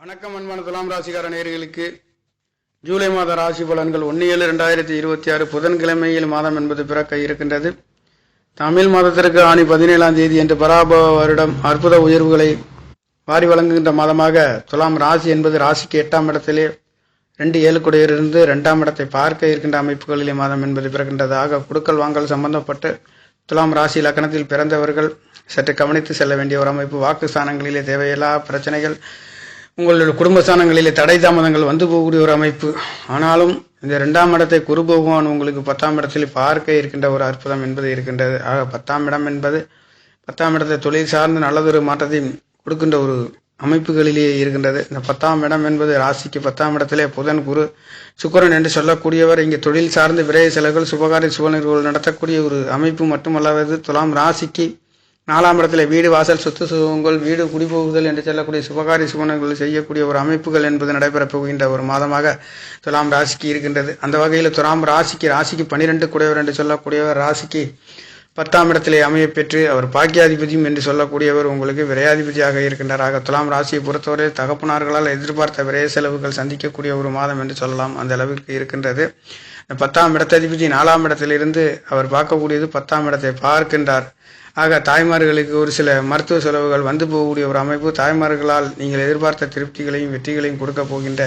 வணக்கம் அன்பான துலாம் ராசிக்கார நேயர்களுக்கு ஜூலை மாத ராசி பலன்கள் 1/7/2026 புதன்கிழமையில் மாதம் என்பது பிறக்க இருக்கின்றது. தமிழ் மாதத்திற்கு ஆணி 17ஆம் தேதி என்று பராபவ வருடம் அற்புத உயர்வுகளை வாரி வழங்குகின்ற மாதமாக துலாம் ராசி என்பது ராசிக்கு 8ஆம் இடத்திலே 2 குடையிலிருந்து 2ஆம் இடத்தை பார்க்க இருக்கின்ற அமைப்புகளிலே மாதம் என்பது பிறக்கின்றது. ஆக குடுக்கல் வாங்கல் சம்பந்தப்பட்டு துலாம் ராசி லக்னத்தில் பிறந்தவர்கள் சற்று கவனித்து செல்ல வேண்டிய ஒரு அமைப்பு. வாக்கு ஸ்தானங்களிலே தேவையில்லா பிரச்சனைகள், உங்களுடைய குடும்ப ஸ்தானங்களிலே தடை தாமதங்கள் வந்து போகக்கூடிய ஒரு அமைப்பு. ஆனாலும் இந்த 2ஆம் இடத்தை குரு பகவான் உங்களுக்கு 10ஆம் இடத்தில் பார்க்க இருக்கின்ற ஒரு அற்புதம் என்பது இருக்கின்றது. ஆக 10ஆம் இடம் என்பது 10ஆம் இடத்தை தொழில் சார்ந்து நல்லதொரு மாற்றத்தை கொடுக்கின்ற ஒரு அமைப்புகளிலேயே இருக்கின்றது. இந்த 10ஆம் இடம் என்பது ராசிக்கு 10ஆம் இடத்திலே புதன் குரு சுக்கிரன் என்று சொல்லக்கூடியவர் இங்கே தொழில் சார்ந்து விரைய செலவுகள் சுபகாரிய சுபநிகழ்வுகள் நடத்தக்கூடிய ஒரு அமைப்பு மட்டுமல்லாது துலாம் ராசிக்கு 4ஆம் இடத்துல வீடு வாசல் சொத்து சுகங்கள் வீடு குடிபோகுதல் என்று சொல்லக்கூடிய சுபகாரி சுபனங்கள் செய்யக்கூடிய ஒரு அமைப்புகள் என்பது நடைபெறப் போகின்ற ஒரு மாதமாக துலாம் ராசிக்கு இருக்கின்றது. அந்த வகையில் துலாம் ராசிக்கு 12 குடையவர் என்று சொல்லக்கூடியவர் ராசிக்கு 10ஆம் இடத்திலே அமைய பெற்று அவர் பாக்கியாதிபதியும் என்று சொல்லக்கூடியவர் உங்களுக்கு விரையாதிபதியாக இருக்கின்றார். ஆக துலாம் ராசியை பொறுத்தவரை தகப்பனார்களால் எதிர்பார்த்த விரைய செலவுகள் சந்திக்கக்கூடிய ஒரு மாதம் என்று சொல்லலாம். அந்த அளவிற்கு இருக்கின்றது. 10ஆம் இடத்ததிபதி 4ஆம் இடத்திலிருந்து அவர் பார்க்கக்கூடியது 10ஆம் இடத்தை பார்க்கின்றார். ஆக தாய்மார்களுக்கு ஒரு சில மருத்துவ செலவுகள் வந்து போகக்கூடிய ஒரு அமைப்பு. தாய்மார்களால் நீங்கள் எதிர்பார்த்த திருப்திகளையும் வெற்றிகளையும் கொடுக்க போகின்ற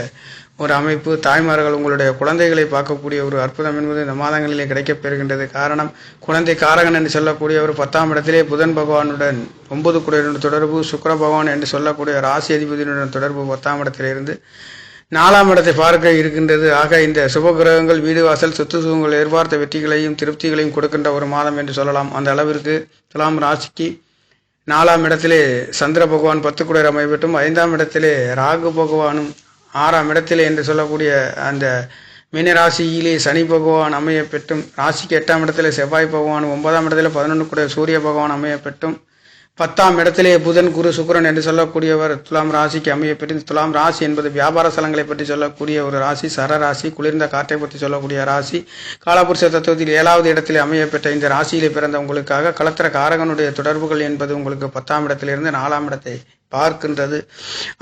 ஒரு அமைப்பு. தாய்மார்கள் உங்களுடைய குழந்தைகளை பார்க்கக்கூடிய ஒரு அற்புதம் என்பது இந்த மாதங்களிலே கிடைக்கப் பெறுகின்றது. காரணம், குழந்தை காரகன் என்று சொல்லக்கூடிய ஒரு 10ஆம் இடத்திலே புதன் பகவானுடன் 9 குடையுடன் தொடர்பு, சுக்கிர பகவான் என்று சொல்லக்கூடிய ராசி அதிபதியுடன் தொடர்பு 10ஆம் இடத்திலிருந்து 4ஆம் இடத்தை பார்க்க இருக்கின்றது. ஆக இந்த சுப கிரகங்கள் வீடு வாசல் சொத்து சுகங்கள் எதிர்பார்த்த வெற்றிகளையும் திருப்திகளையும் கொடுக்கின்ற ஒரு மாதம் என்று சொல்லலாம். அந்த அளவிற்கு துலாம் ராசிக்கு 4ஆம் இடத்திலே சந்திர பகவான் 10 குடையர் அமையப்பட்டும், 5ஆம் இடத்திலே ராகு பகவானும், 6ஆம் இடத்திலே என்று சொல்லக்கூடிய அந்த மீனராசியிலே சனி பகவான் அமைய பெற்றும், ராசிக்கு 8ஆம் இடத்திலே செவ்வாய் பகவான், 9ஆம் இடத்திலே 11 குடைய சூரிய பகவான் அமைய பெற்றும், 10ஆம் இடத்திலே புதன் குரு சுக்கிரன் என்று சொல்லக்கூடியவர் துலாம் ராசிக்கு அமைய பெற்று. துலாம் ராசி என்பது வியாபார ஸ்தலங்களை பற்றி சொல்லக்கூடிய ஒரு ராசி, சர ராசி, குளிர்ந்த காற்றை பற்றி சொல்லக்கூடிய ராசி. காலபுருஷ தத்துவத்தில் 7வது இடத்திலே அமைய பெற்ற இந்த ராசியிலே பிறந்த உங்களுக்காக களத்திர காரகனுடைய தொடர்புகள் என்பது உங்களுக்கு 10ஆம் இடத்திலிருந்து 4ஆம் இடத்தை பார்க்கின்றது.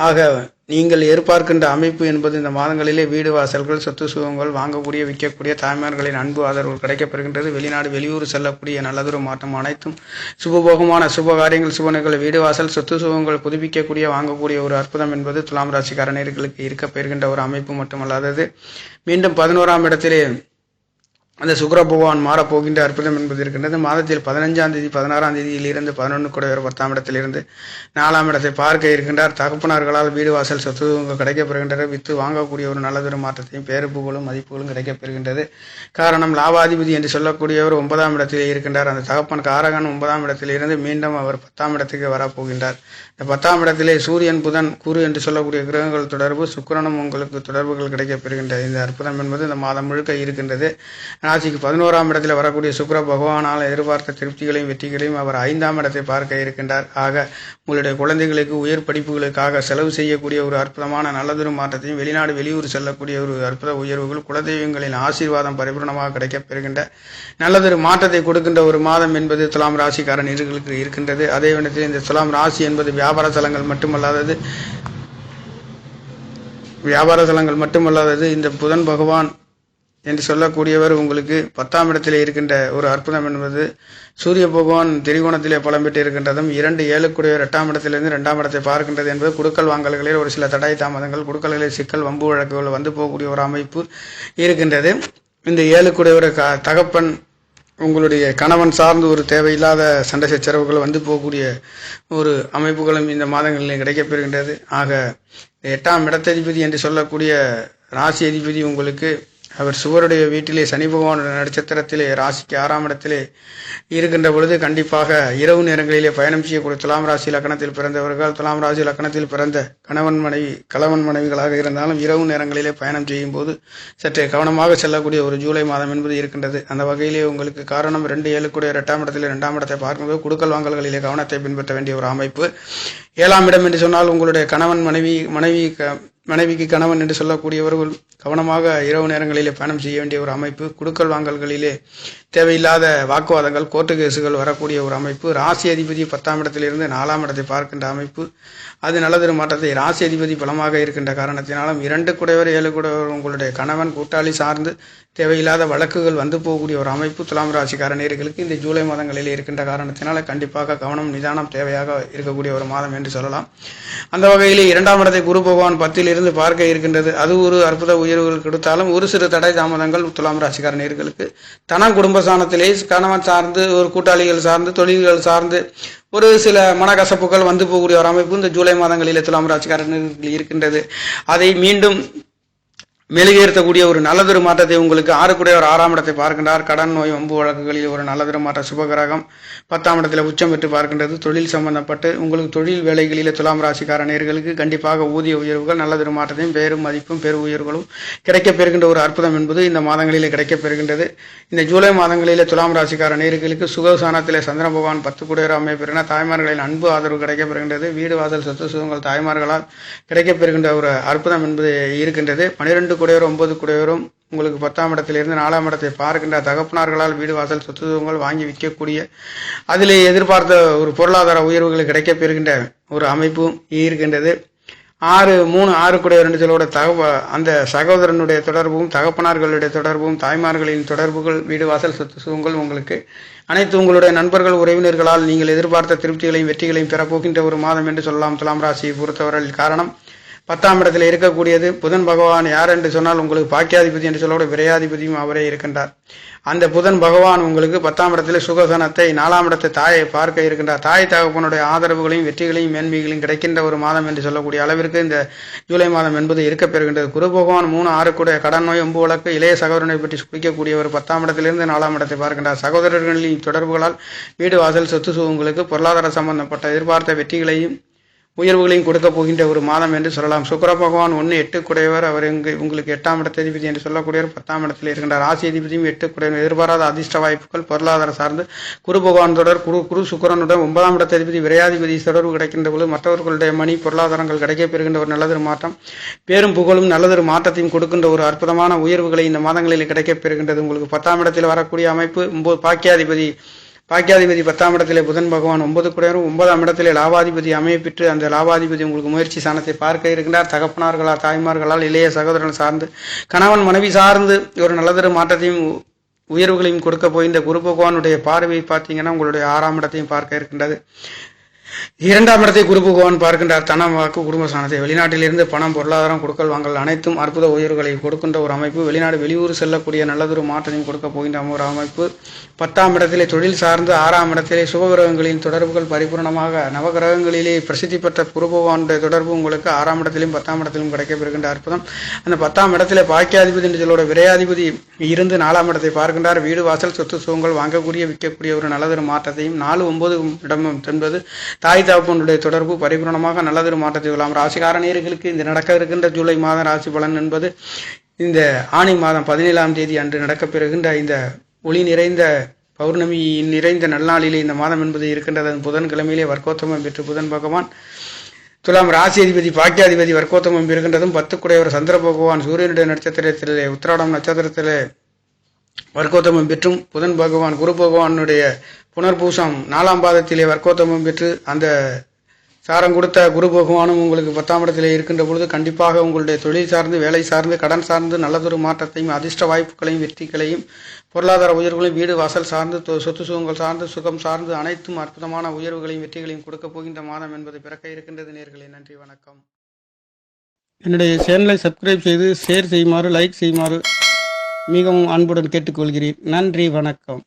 ஆக நீங்கள் எதிர்பார்க்கின்ற அமைப்பு என்பது இந்த மாதங்களிலே வீடு வாசல்கள் சொத்து சுகங்கள் வாங்கக்கூடிய விற்கக்கூடிய தாய்மார்களின் அன்பு ஆதரவு கிடைக்கப்பெறுகின்றது. வெளிநாடு வெளியூர் செல்லக்கூடிய நல்லதொரு மாற்றம் அனைத்தும் சுபபோகமான சுப காரியங்கள் சுபநிகள் வீடு வாசல் சொத்து சுகங்கள் புதுப்பிக்கக்கூடிய வாங்கக்கூடிய ஒரு அற்புதம் என்பது துலாம் ராசிக்காரர்களுக்கு இருக்கப்பெறுகின்ற ஒரு அமைப்பு மட்டுமல்லாதது. மீண்டும் 11ஆம் இடத்திலே அந்த சுக்கிர பகவான் மாறப்போகின்ற அற்புதம் என்பது இருக்கின்றது. மாதத்தில் 15ஆம் தேதி 16ஆம் தேதியிலிருந்து 11 குடையவர் 10ஆம் இடத்திலிருந்து 4ஆம் இடத்தை பார்க்க இருக்கின்றார். தகப்பனார்களால் வீடு வாசல் சொத்து கிடைக்கப்பெறுகின்றது. வித்து வாங்கக்கூடிய ஒரு நல்லதொரு மாற்றத்தையும் பேருப்புகளும் மதிப்புகளும் கிடைக்கப்பெறுகின்றது. காரணம், லாபாதிபதி என்று சொல்லக்கூடியவர் 9ஆம் இடத்திலே இருக்கின்றார். அந்த தகப்பன் காரகன் 9ஆம் இடத்திலிருந்து மீண்டும் அவர் 10ஆம் இடத்துக்கு வரப்போகின்றார். இந்த 10ஆம் இடத்திலே சூரியன் புதன் குரு என்று சொல்லக்கூடிய கிரகங்கள் தொடர்பு, சுக்கிரனும் உங்களுக்கு தொடர்புகள் கிடைக்கப்பெறுகின்றது. இந்த அற்புதம் என்பது இந்த மாதம் முழுக்க இருக்கின்றது. ராசிக்கு 11ஆம் இடத்தில் வரக்கூடிய சுக்கிர பகவானால் எதிர்பார்த்த திருப்திகளையும் வெற்றிகளையும் அவர் 5ஆம் இடத்தை பார்க்க இருக்கின்றார். ஆக உங்களுடைய குழந்தைகளுக்கு உயர் படிப்புகளுக்காக செலவு செய்யக்கூடிய ஒரு அற்புதமான நல்லதொரு மாற்றத்தையும், வெளிநாடு வெளியூர் செல்லக்கூடிய ஒரு அற்புத உயர்வுகள், குலதெய்வங்களின் ஆசீர்வாதம் பரிபூர்ணமாக கிடைக்கப் பெறுகின்ற நல்லதொரு மாற்றத்தை கொடுக்கின்ற ஒரு மாதம் என்பது துலாம் ராசிக்காரர்களுக்கு இருக்கின்றது. அதே நேரத்தில் இந்த துலாம் ராசி என்பது வியாபார தலங்கள் மட்டுமல்லாதது இந்த புதன் பகவான் என்று சொல்லக்கூடியவர் உங்களுக்கு 10ஆம் இடத்திலே இருக்கின்ற ஒரு அற்புதம் என்பது சூரிய பகவான் திரிகோணத்திலே பலம் பெற்று இருக்கின்றதும் 2 குடையவர் 8ஆம் இடத்திலிருந்து 2ஆம் இடத்தை பார்க்கின்றது என்பது குடுக்கல் வாங்கல்களில் ஒரு சில தடை தாமதங்கள், குடுக்கல்களில் சிக்கல் வம்பு வழக்குகள் வந்து போகக்கூடிய ஒரு அமைப்பு இருக்கின்றது. இந்த 7 குடையவர் தகப்பன் உங்களுடைய கணவன் சார்ந்து ஒரு தேவையில்லாத சண்டை சச்சரவுகள் வந்து போகக்கூடிய ஒரு அமைப்புகளும் இந்த மாதங்களில் கிடைக்கப்பெறுகின்றது. ஆக 8ஆம் இடத்ததிபதி என்று சொல்லக்கூடிய ராசி அதிபதி உங்களுக்கு அவர் சுவருடைய வீட்டிலே சனி பகவானுடைய நட்சத்திரத்திலே ராசிக்கு 6ஆம் இடத்திலே இருக்கின்ற பொழுது கண்டிப்பாக இரவு நேரங்களிலே பயணம் செய்யக்கூடிய துலாம் ராசி லக்னத்தில் பிறந்தவர்கள், துலாம் ராசி லக்னத்தில் பிறந்த கணவன் மனைவிகளாக இருந்தாலும் இரவு நேரங்களிலே பயணம் செய்யும் போது சற்றே கவனமாக செல்லக்கூடிய ஒரு ஜூலை மாதம் என்பது இருக்கின்றது. அந்த வகையிலே உங்களுக்கு காரணம் 2 குடையர் 8ஆம் இடத்திலே 2ஆம் இடத்தை பார்க்கும்போது குடுக்கல் வாங்கல்களிலே கவனத்தை பின்பற்ற வேண்டிய ஒரு அமைப்பு. 7ஆம் இடம் என்று சொன்னால் உங்களுடைய கணவன் மனைவிக்கு கணவன் என்று சொல்லக்கூடியவர்கள் கவனமாக இரவு நேரங்களிலே பயணம் செய்ய வேண்டிய ஒரு அமைப்பு. குடுக்கல் வாங்கல்களிலே தேவையில்லாத வாக்குவாதங்கள், கோர்ட்டு கேசுகள் வரக்கூடிய ஒரு அமைப்பு. ராசி அதிபதி 10ஆம் இடத்திலிருந்து 4ஆம் இடத்தை பார்க்கின்ற அமைப்பு. அது நல்லதொரு மாற்றத்தை. ராசி அதிபதி பலமாக இருக்கின்ற காரணத்தினாலும் 2 குடையவர் 7 குடையவர் உங்களுடைய கணவன் கூட்டாளி சார்ந்து தேவையில்லாத வழக்குகள் வந்து போகக்கூடிய ஒரு அமைப்பு துலாம் ராசிக்கார நேயர்களுக்கு இந்த ஜூலை மாதங்களில் இருக்கின்ற காரணத்தினால கண்டிப்பாக கவனம் நிதானம் தேவையாக இருக்கக்கூடிய ஒரு மாதம் என்று சொல்லலாம். அந்த வகையில் 2ஆம் இடத்தை குரு பகவான் 10ல் இருந்து பார்க்க இருக்கின்றது. அது ஒரு அற்புத உயர்வுகள் கொடுத்தாலும் ஒரு சிறு தடை தாமதங்கள் துலாம் ராசிக்கார நேயர்களுக்கு தனம் குடும்பஸ்தானத்திலே கணவன் சார்ந்து ஒரு கூட்டாளிகள் சார்ந்து தொழில்கள் சார்ந்து ஒரு சில மனக்கசப்புகள் வந்து போகக்கூடிய ஒரு அமைப்பு இந்த ஜூலை மாதங்களிலே துலாம் ராசிக்காரர்கள் இருக்கின்றது. அதை மீண்டும் மெழுகேற்றக்கூடிய ஒரு நல்லதொரு மாற்றத்தை உங்களுக்கு 6 குடையவர் 6ஆம் இடத்தை பார்க்கின்றார். கடன் நோய் வம்பு வழக்குகளில் ஒரு நல்லதொரு மாற்றம். சுபகிரகம் 10ஆம் இடத்தில் உச்சம் பெற்று பார்க்கின்றது. தொழில் சம்பந்தப்பட்டு உங்களுக்கு தொழில் வேலைகளிலே துலாம் ராசிக்கார நேயர்களுக்கு கண்டிப்பாக ஊதிய உயர்வுகள் நல்லதொரு மாற்றத்தையும் பேரும் மதிப்பும் பெரு உயர்வுகளும் கிடைக்கப்பெறுகின்ற ஒரு அற்புதம் என்பது இந்த மாதங்களிலே கிடைக்கப்பெறுகின்றது. இந்த ஜூலை மாதங்களிலே துலாம் ராசிக்கார நேயர்களுக்கு சுகசானத்திலே சந்திர பகவான் 10 குடையவர் அமைப்பிறன தாய்மார்களின் அன்பு ஆதரவு கிடைக்கப்பெறுகின்றது. வீடு வாசல் சொத்து சுகங்கள் தாய்மார்களால் கிடைக்கப்பெறுகின்ற ஒரு அற்புதம் என்பது இருக்கின்றது. 12 குடையவர் 9 குடையவரும் உங்களுக்கு 10ஆம் இடத்திலிருந்து 4ஆம் இடத்தை பார்க்கின்ற தகப்பனார்களால் வீடு வாசல் சொத்துகள் வாங்கி விற்கக்கூடிய அதிலே எதிர்பார்த்த ஒரு பொருளாதார உயர்வுகள் கிடைக்கப்பெறுகின்ற ஒரு அமைப்பும் இருக்கின்றது. 6 குடையவர் என்று சொல்லோட அந்த சகோதரனுடைய தொடர்பும் தகப்பனார்களுடைய தொடர்பும் தாய்மார்களின் தொடர்புகள் வீடு வாசல் சொத்து சுகங்கள் உங்களுக்கு அனைத்து உங்களுடைய நண்பர்கள் உறவினர்களால் நீங்கள் எதிர்பார்த்த திருப்திகளையும் வெற்றிகளையும் பெறப்போகின்ற ஒரு மாதம் என்று சொல்லலாம் துலாம் ராசியை பொறுத்தவரையில். காரணம் 10ஆம் இடத்தில் இருக்கக்கூடியது புதன் பகவான். யார் என்று சொன்னால் உங்களுக்கு பாக்கியாதிபதி என்று சொல்லோட விரையாதிபதியும் அவரே இருக்கின்றார். அந்த புதன் பகவான் உங்களுக்கு 10ஆம் இடத்தில் சுகசனத்தை 4ஆம் இடத்தை தாயை பார்க்க இருக்கின்றார். தாய் தகப்பனுடைய ஆதரவுகளையும் வெற்றிகளையும் மேன்மைகளையும் கிடைக்கின்ற ஒரு மாதம் என்று சொல்லக்கூடிய அளவிற்கு இந்த ஜூலை மாதம் என்பது இருக்கப்பெறுகின்றது. குரு பகவான் 3 6 கூட கடன் நோய் ஒம்பு வழக்கு இளைய சகோதரனை பற்றி குவிக்கக்கூடிய ஒரு 10ஆம் இடத்திலிருந்து 4ஆம் இடத்தை பார்க்கின்றார். சகோதரர்களின் தொடர்புகளால் வீடு வாசல் சொத்து சுகங்களுக்கு பொருளாதார சம்பந்தப்பட்ட எதிர்பார்த்த வெற்றிகளையும் உயர்வுகளையும் கொடுக்க போகின்ற ஒரு மாதம் என்று சொல்லலாம். சுக்கிர பகவான் 1 8 குடையவர். அவர் உங்களுக்கு 8ஆம் இடத்த அதிபதி என்று சொல்லக்கூடியவர் 10ஆம் இடத்தில் இருக்கின்றார். ராசி அதிபதியும் 8 குடையவர். எதிர்பாராத அதிர்ஷ்ட வாய்ப்புகள் பொருளாதார சார்ந்து குரு பகவான் தொடர் குரு சுக்கிரனுடன் 9ஆம் இடத்த அதிபதி விரையாதிபதி தொடர்பு கிடைக்கின்ற பொழுது மற்றவர்களுடைய மணி பொருளாதாரங்கள் கிடைக்கப்பெறுகின்ற ஒரு நல்லதொரு மாற்றம் பேரும் புகழும் நல்லதொரு மாற்றத்தையும் கொடுக்கின்ற ஒரு அற்புதமான உயர்வுகளை இந்த மாதங்களில் கிடைக்கப்பெறுகின்றது. உங்களுக்கு 10ஆம் இடத்தில் வரக்கூடிய அமைப்பு பாக்கியாதிபதி 10ஆம் இடத்திலே புதன் பகவான் 9 குடையரும் 9ஆம் இடத்திலே லாபாதிபதி அமையப்பெற்று அந்த லாபாதிபதி உங்களுக்கு முயற்சி சாணத்தை பார்க்க இருக்கின்றார். தகப்பனார்களால் தாய்மார்களால் இளைய சகோதரன் சார்ந்து கணவன் மனைவி சார்ந்து ஒரு நல்லதொரு மாற்றத்தையும் உயர்வுகளையும் கொடுக்க போகின்ற குரு பகவானுடைய பார்வை பார்த்தீங்கன்னா உங்களுடைய 6ஆம் இடத்தையும் பார்க்க இருக்கின்றது. 2ஆம் இடத்தை குரு பகவான் பார்க்கின்றார். தனம் வாக்கு குடும்ப ஸ்தானத்தை. வெளிநாட்டிலிருந்து பணம் பொருளாதாரம் கொடுக்கல் வாங்கல் அனைத்தும் அற்புத உயர்வுகளை கொடுக்கின்ற ஒரு அமைப்பு. வெளியூர் செல்லக்கூடிய நல்லதொரு மாற்றத்தையும் கொடுக்க போகின்ற ஒரு அமைப்பு. 10ஆம் இடத்திலே தொழில் சார்ந்து 6ஆம் இடத்திலே சுபகிரகங்களின் தொடர்புகள் பரிபூர்ணமாக நவகிரகங்களிலே பிரசித்தி பெற்ற குரு பகவானுடைய தொடர்பு உங்களுக்கு 6ஆம் இடத்திலும் 10ஆம் இடத்திலும் கிடைக்கப்பெறுகின்ற அற்புதம். அந்த 10ஆம் இடத்திலே பாக்கியாதிபதி என்று சொல்லோட விரையாதிபதி இருந்து 4ஆம் இடத்தை பார்க்கின்றார். வீடு வாசல் சொத்து சுகங்கள் வாங்கக்கூடிய விற்கக்கூடிய ஒரு நல்லதொரு மாற்றத்தையும் 4 9 இடம் என்பது தாய் தகப்பனுடைய தொடர்பு பரிபூர்ணமாக நல்லதொரு மாற்றத்தை கொள்ளலாம். ராசிக்கார நேயர்களுக்கு இந்த நடக்க இருக்கின்ற ஜூலை மாதம் ராசி பலன் என்பது இந்த ஆணி மாதம் 17ஆம் தேதி அன்று நடக்கப்பெறுகின்ற இந்த ஒளி நிறைந்த பௌர்ணமி நிறைந்த நல்நாளிலே இந்த மாதம் என்பது இருக்கின்றது. புதன்கிழமையிலே வர்க்கோத்தமம் பெற்று புதன் பகவான் துலாம் ராசி அதிபதி பாக்கியாதிபதி வர்க்கோத்தமம் இருக்கின்றதும் 10 குடையவர் சந்திர பகவான் சூரியனுடைய நட்சத்திரத்திலே உத்திராடம் நட்சத்திரத்திலே வர்க்கோத்தமம் பெற்றும் புதன் பகவான் குரு பகவானுடைய புனர்பூசம் 4ஆம் பாதத்திலே வர்க்கோத்தமம் பெற்று அந்த சாரம் கொடுத்த குரு பகவானும் உங்களுக்கு 10ஆம் இடத்திலே இருக்கின்ற பொழுது கண்டிப்பாக உங்களுடைய தொழில் சார்ந்து வேலை சார்ந்து கடன் சார்ந்து நல்லதொரு மாற்றத்தையும் அதிர்ஷ்ட வாய்ப்புகளையும் வெற்றிகளையும் பொருளாதார உயர்வுகளையும் வீடு வாசல் சார்ந்து சொத்து சுகங்கள் சார்ந்து சுகம் சார்ந்து அனைத்தும் அற்புதமான உயர்வுகளையும் வெற்றிகளையும் கொடுக்க போகின்ற மாதம் என்பது பிறக்க இருக்கின்றது. நேயர்களே, நன்றி, வணக்கம். என்னுடைய சேனலை சப்ஸ்கிரைப் செய்து ஷேர் செய்யுமாறு லைக் செய்யுமாறு மிகவும் அன்புடன் கேட்டுக்கொள்கிறேன். நன்றி, வணக்கம்.